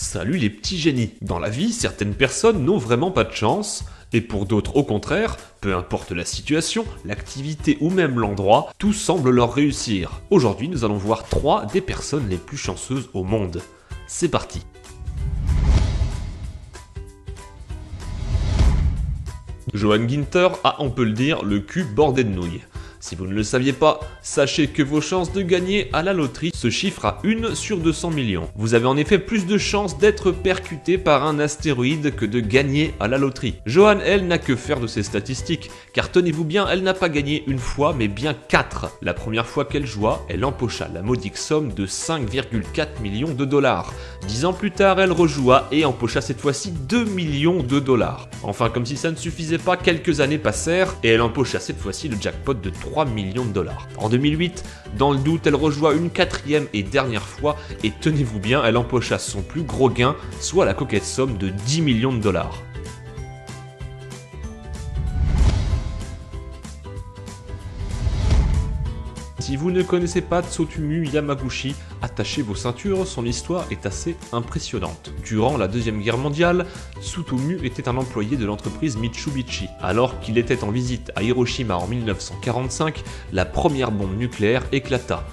Salut les petits génies. Dans la vie, certaines personnes n'ont vraiment pas de chance, et pour d'autres au contraire, peu importe la situation, l'activité ou même l'endroit, tout semble leur réussir. Aujourd'hui, nous allons voir 3 des personnes les plus chanceuses au monde. C'est parti. Johan Ginter a, on peut le dire, le cul bordé de nouilles. Si vous ne le saviez pas, sachez que vos chances de gagner à la loterie se chiffrent à 1 sur 200 millions. Vous avez en effet plus de chances d'être percuté par un astéroïde que de gagner à la loterie. Johan, elle, n'a que faire de ces statistiques, car tenez-vous bien, elle n'a pas gagné une fois, mais bien 4. La première fois qu'elle joua, elle empocha la modique somme de 5,4 millions de dollars. 10 ans plus tard, elle rejoua et empocha cette fois-ci 2 millions de dollars. Enfin, comme si ça ne suffisait pas, quelques années passèrent et elle empocha cette fois-ci le jackpot de 3 millions de dollars. En 2008, dans le doute, elle rejoua une 4e et dernière fois et tenez-vous bien, elle empocha son plus gros gain, soit la coquette somme de 10 millions de dollars. Si vous ne connaissez pas Tsutomu Yamaguchi, attachez vos ceintures, son histoire est assez impressionnante. Durant la Deuxième Guerre mondiale, Tsutomu était un employé de l'entreprise Mitsubishi. Alors qu'il était en visite à Hiroshima en 1945, la première bombe nucléaire éclata.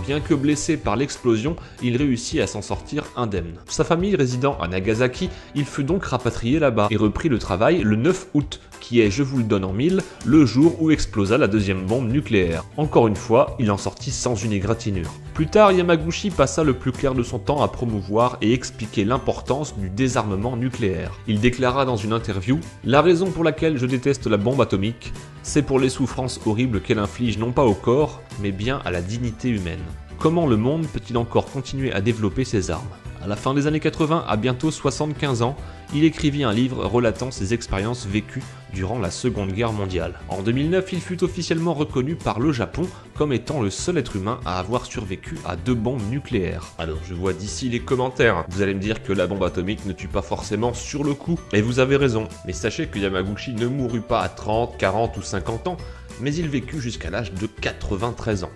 Bien que blessé par l'explosion, il réussit à s'en sortir indemne. Sa famille résidant à Nagasaki, il fut donc rapatrié là-bas et reprit le travail le 9 août, qui est, je vous le donne en mille, le jour où explosa la deuxième bombe nucléaire. Encore une fois, il en sortit sans une égratignure. Plus tard, Yamaguchi passa le plus clair de son temps à promouvoir et expliquer l'importance du désarmement nucléaire. Il déclara dans une interview « La raison pour laquelle je déteste la bombe atomique, c'est pour les souffrances horribles qu'elle inflige non pas au corps, mais bien à la dignité humaine. Comment le monde peut-il encore continuer à développer ses armes ?» À la fin des années 80, à bientôt 75 ans, il écrivit un livre relatant ses expériences vécues durant la Seconde Guerre mondiale. En 2009, il fut officiellement reconnu par le Japon comme étant le seul être humain à avoir survécu à 2 bombes nucléaires. Alors je vois d'ici les commentaires, vous allez me dire que la bombe atomique ne tue pas forcément sur le coup, et vous avez raison. Mais sachez que Yamaguchi ne mourut pas à 30, 40 ou 50 ans, mais il vécut jusqu'à l'âge de 93 ans.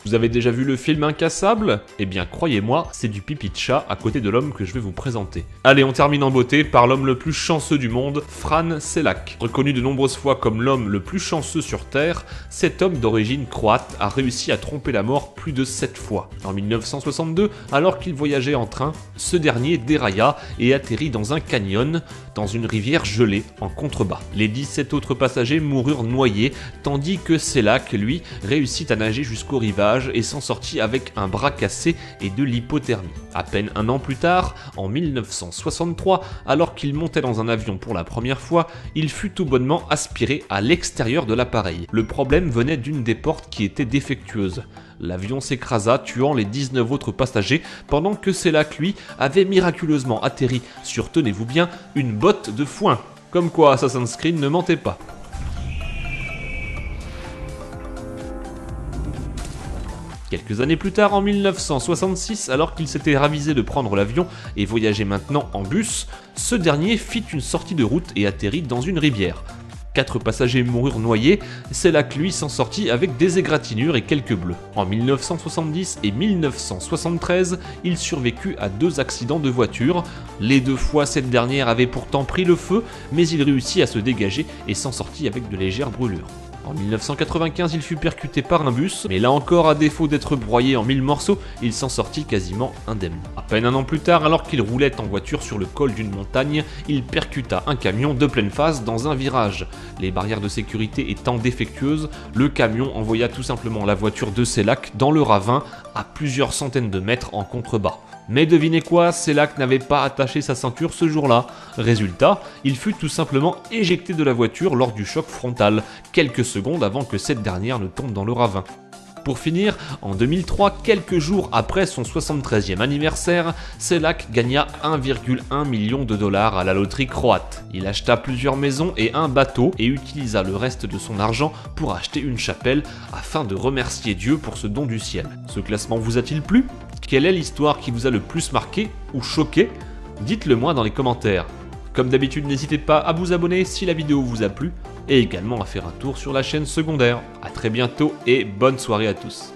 Vous avez déjà vu le film Incassable? Eh bien croyez-moi, c'est du pipi de chat à côté de l'homme que je vais vous présenter. Allez, on termine en beauté par l'homme le plus chanceux du monde, Fran Šelak. Reconnu de nombreuses fois comme l'homme le plus chanceux sur Terre, cet homme d'origine croate a réussi à tromper la mort plus de 7 fois. En 1962, alors qu'il voyageait en train, ce dernier dérailla et atterrit dans un canyon, dans une rivière gelée en contrebas. Les 17 autres passagers moururent noyés, tandis que Šelak, lui, réussit à nager jusqu'au rivage et s'en sortit avec un bras cassé et de l'hypothermie. À peine un an plus tard, en 1963, alors qu'il montait dans un avion pour la première fois, il fut tout bonnement aspiré à l'extérieur de l'appareil. Le problème venait d'une des portes qui était défectueuse. L'avion s'écrasa, tuant les 19 autres passagers, pendant que Šelak, lui, avait miraculeusement atterri sur, tenez-vous bien, une botte de foin. Comme quoi Assassin's Creed ne mentait pas. Quelques années plus tard, en 1966, alors qu'il s'était ravisé de prendre l'avion et voyageait maintenant en bus, ce dernier fit une sortie de route et atterrit dans une rivière. 4 passagers moururent noyés, Šelak lui s'en sortit avec des égratignures et quelques bleus. En 1970 et 1973, il survécut à 2 accidents de voiture. Les 2 fois, cette dernière avait pourtant pris le feu, mais il réussit à se dégager et s'en sortit avec de légères brûlures. En 1995, il fut percuté par un bus, mais là encore, à défaut d'être broyé en 1000 morceaux, il s'en sortit quasiment indemne. À peine un an plus tard, alors qu'il roulait en voiture sur le col d'une montagne, il percuta un camion de pleine face dans un virage. Les barrières de sécurité étant défectueuses, le camion envoya tout simplement la voiture de Šelak dans le ravin à plusieurs centaines de mètres en contrebas. Mais devinez quoi, Šelak n'avait pas attaché sa ceinture ce jour-là. Résultat, il fut tout simplement éjecté de la voiture lors du choc frontal, quelques secondes avant que cette dernière ne tombe dans le ravin. Pour finir, en 2003, quelques jours après son 73e anniversaire, Šelak gagna 1,1 million de dollars à la loterie croate. Il acheta plusieurs maisons et un bateau et utilisa le reste de son argent pour acheter une chapelle afin de remercier Dieu pour ce don du ciel. Ce classement vous a-t-il plu? Quelle est l'histoire qui vous a le plus marqué ou choqué? Dites-le moi dans les commentaires. Comme d'habitude, n'hésitez pas à vous abonner si la vidéo vous a plu et également à faire un tour sur la chaîne secondaire. A très bientôt et bonne soirée à tous.